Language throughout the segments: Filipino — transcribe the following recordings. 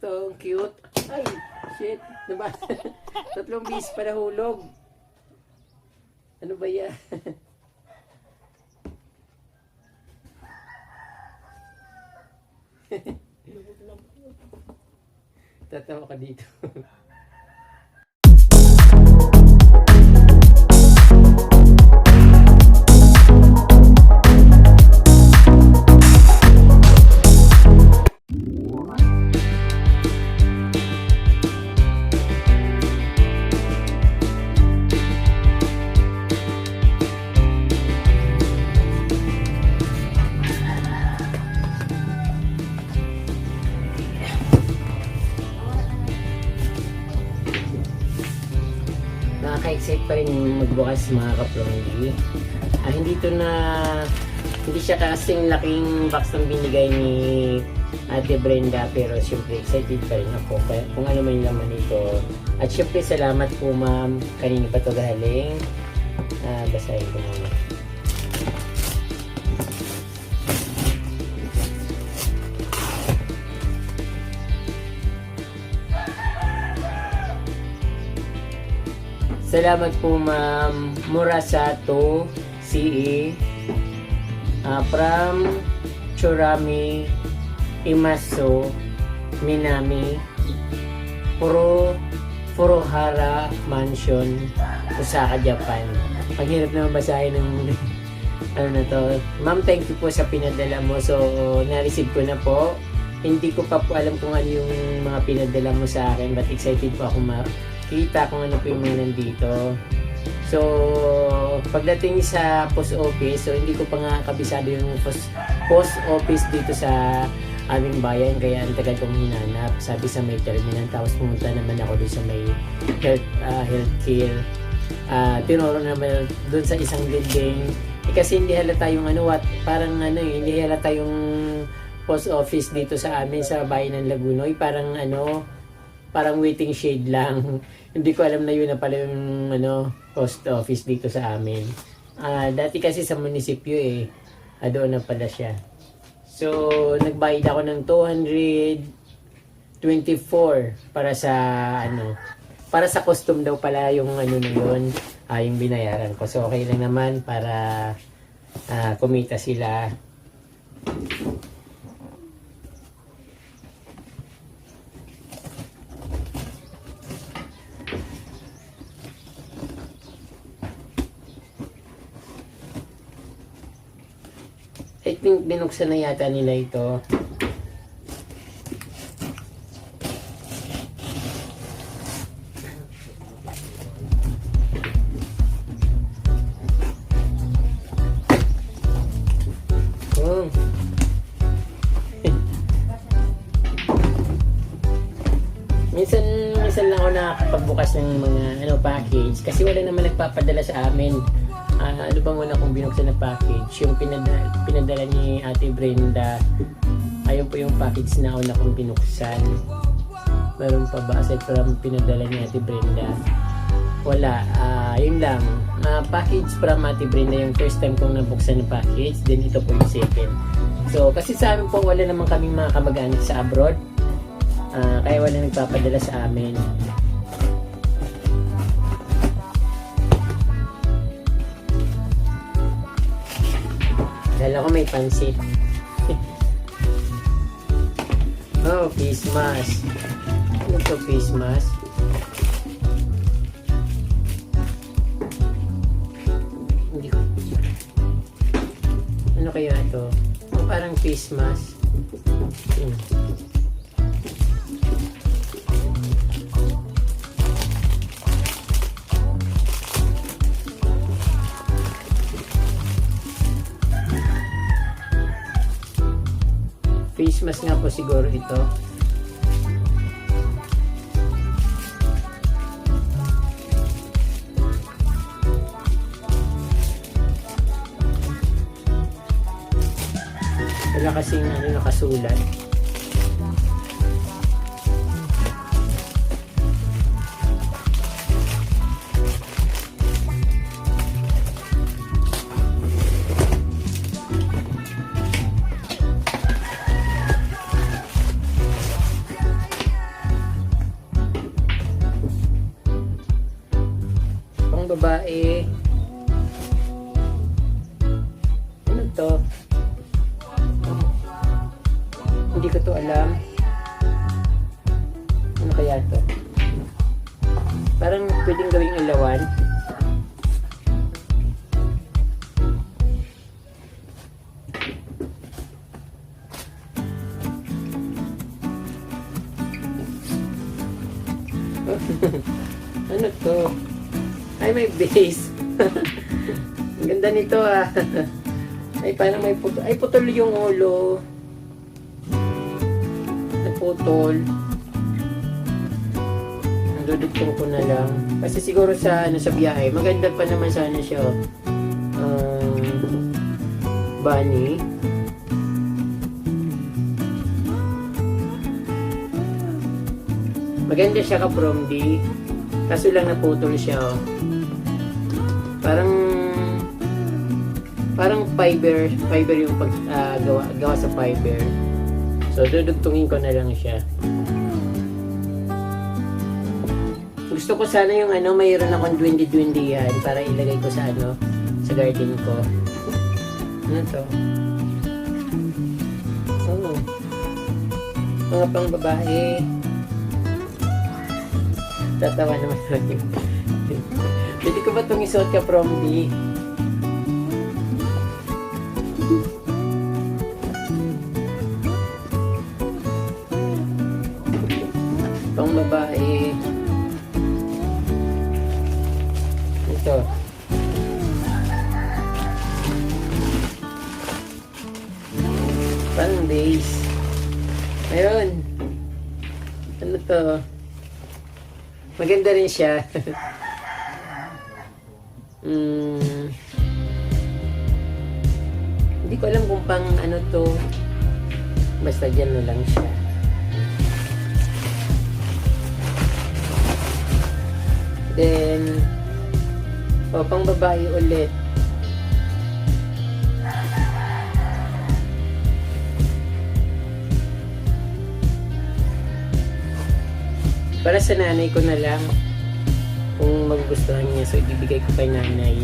to, ang cute. Ay, shit. Diba? 3 bis pa nahulog. Ano ba yan? Tatawa ka dito. Nakaka-excite pa rin magbukas mga kapronggi. Hindi siya kasing laking box ng binigay ni Ate Brenda, pero syempre excited pa rin ako kung ano man yung laman nito. At syempre salamat po ma'am, kanina pa ito galing. Basahin ko muna. Salamat po ma'am Murasato CE from Chorami Imaso Minami Furuhara Mansion, Osaka, Japan. Ang hirap naman basahin ng ano na to. Ma'am, thank you po sa pinadala mo. So, na-receive ko na po. Hindi ko pa po alam kung ano yung mga pinadala mo sa akin, but excited po ako kita kung ano po yung mga nandito. So, pagdating sa post office, so hindi ko pa nga kabisado yung post office dito sa aming bayan, kaya ang tagal kong hinanap. Sabi sa may terminal, tapos pumunta naman ako doon sa may healthcare. Tinuro naman doon sa isang building. Kasi hindi halata yung hindi halata yung post office dito sa amin sa bayan ng Lagunoy. Parang waiting shade lang. Hindi ko alam na yun na pala yung post office dito sa amin. Dati kasi sa munisipyo doon na pala siya. So, nagbayad ako ng 224 para sa custom daw pala yung na yun, yung binayaran ko. So, okay lang naman para kumita sila. I think binuksan na yata nila ito. Oh. minsan lang ako nakakapagbukas ng mga package kasi wala naman nagpapadala sa amin. Ano bang wala kong binuksan na package? Yung pinadala ni Ate Brenda. Ayun po yung package na una kong binuksan. Meron pa ba aside from pinadala ni Ate Brenda? Wala. Yun lang. Package from Ate Brenda yung first time kong nabuksan na package. Then ito po yung second. So kasi sa amin po wala naman kaming mga kamag-anak sa abroad. Kaya wala nagpapadala sa amin. Dahil ako may pansit. Oh, face mask. Ano to face mask? Hindi ko. Ano kaya ito? Oh, parang face mask. Face mask nga po siguro ito. Wala kasing nakasulat. babae. Ano to? Hindi ko to alam. Ano kaya to? Parang pwedeng gawing ilawan. Ano to? Ay, may base. Ang ganda nito ah. Ay, parang may putol. Ay, putol yung ulo. Naputol. Dudugtong ko na lang. Kasi siguro sa ano, sa biyahe, maganda pa naman sana siya. Bunny. Maganda siya ka-from D. Kaso lang naputol siya. Parang fiber yung gawa sa fiber. So dudugtungin ko na lang siya. Gusto ko sana yung ano, mayroon akong duwende-duwende yan para ilagay ko sa ano, sa garden ko. Ano to? Oh. Mga pang babae. Tatawa naman natin. Pwede ko ba itong isuot ka from D? Pang babae. Ito. Pang base. Ayun. Ano to? Maganda rin siya. Hindi ko alam kung pang ano to. Basta dyan na lang siya. Then, pang babae ulit. Para sa nanay ko na lang. Kung magugustuhan niya, so ibibigay ko kay nanay.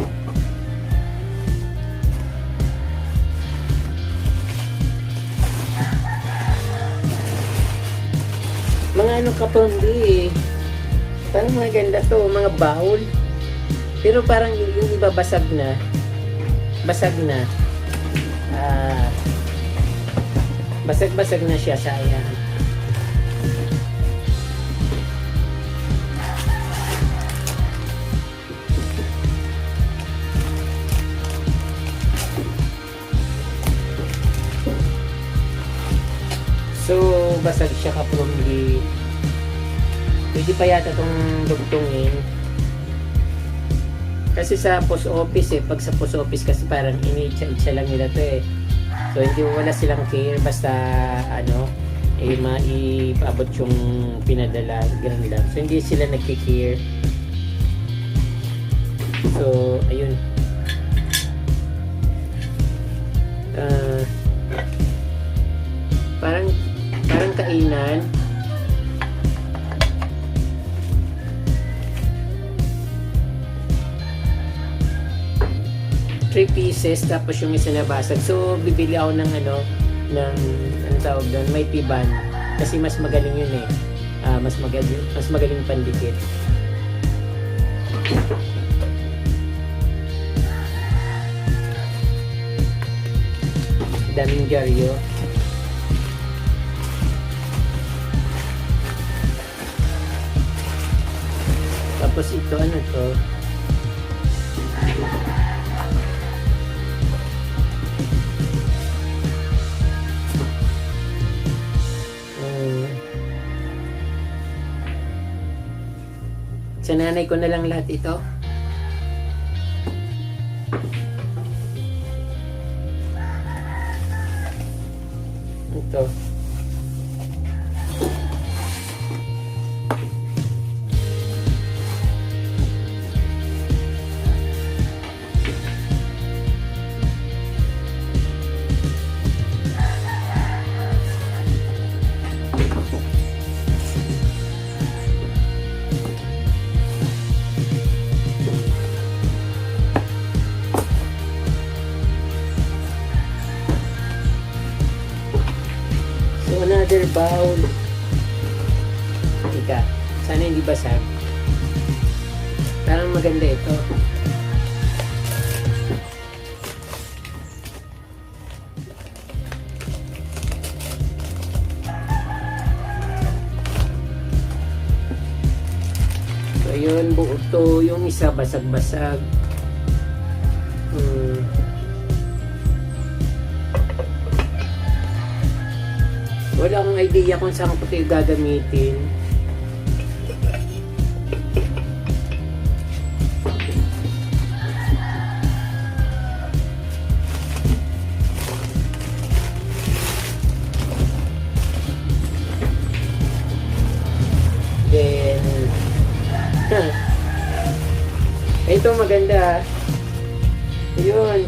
Mga ano kapambi eh. Parang mga ganda to, mga bowl. Pero parang yung iba basag na. Basag na. Basag-basag na siya, sayang. So, basag siya ka-probably. Pwede pa yata itong dugtungin. Kasi sa post office eh, pag sa post office kasi parang ini-itcha lang nila to eh. So, hindi wala silang care. Basta, ano, maipaabot yung pinadala. Ganun lang. So, hindi sila nagkikare. So, ayun. Parang kainan. Three pieces tapos yung isa nabasag. So bibili ako ng ano tawag doon, may tiban kasi mas magaling yun eh. Mas magaling pandikit. Daming dyaryo. Tapos ito, ano to? Sa nanay ko na lang lahat ito. Ito. bowl. Ika, sana hindi basag. Parang maganda ito. So, yun, buo to. Yung isa, basag-basag. Wala akong idea kung saan ko ito gagamitin. Then, ito maganda. Yun.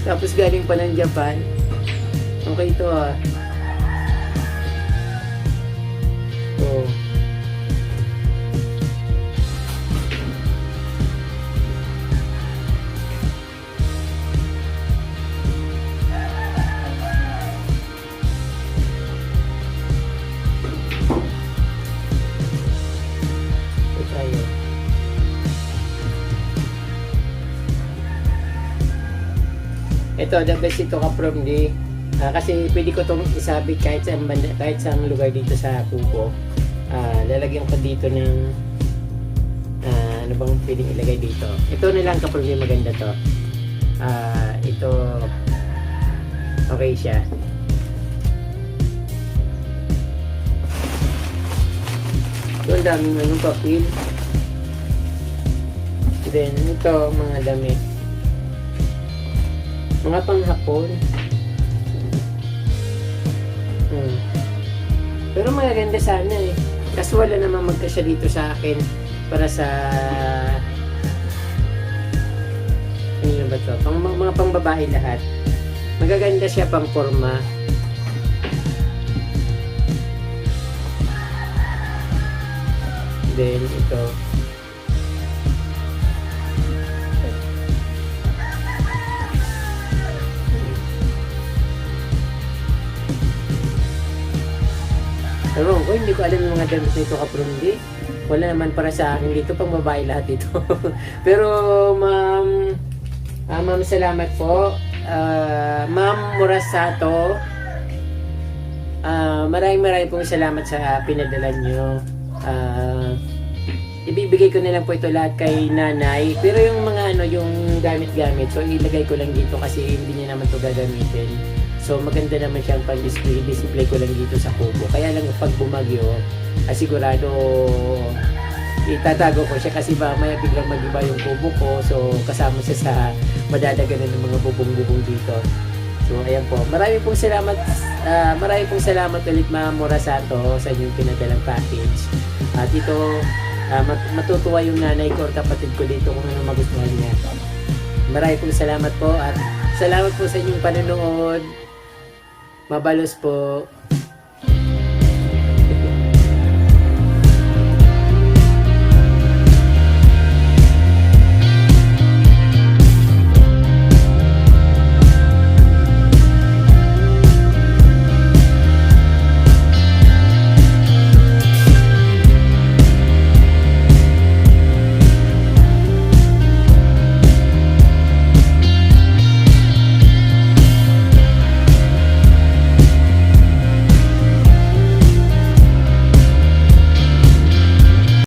Tapos galing pa ng Japan. Okay ito ah. Oh. Ito tayo. Ito, the best ito ka from the kasi pwede ko itong isabit kahit sa lugar dito sa kubo. Lalagyan ko dito ng ano bang pwedeng ilagay dito. Ito na lang kapag may maganda to. Ito okay siya. Ito ang daming anong papel. Then ito mga damit. Mga panghapon. Pero magaganda sana eh. Kaso wala naman magkasya dito sa akin para sa ano ba to? Mga pangbabae lahat. Magaganda siya pang forma. Then ito. Ewan ko, hindi ko alam yung mga damit nito kaprundi. Wala naman para sa akin dito, pang babae lahat dito. Pero ma'am, ma'am salamat po. Ma'am Murasato, maraming pong salamat sa pinadala nyo. Ibibigay ko na lang po ito lahat kay nanay. Pero yung mga ano, yung gamit-gamit, so ilagay ko lang dito kasi hindi niya naman ito gagamitin. So maganda naman siyang pang-display ko lang dito sa kubo. Kaya lang pag bumagyo, sigurado itatago ko siya kasi mamaya biglang mag-iba yung kubo ko. So kasama siya sa madadaganan ng mga bubong-bubong dito. So ayan po. Marami pong salamat ulit Ma'am Murasato sa inyong pinadalang package. At ito, matutuwa yung nanay ko or kapatid ko dito kung ano magustuhan niya. Marami pong salamat po at salamat po sa inyong panonood. Mabalos po.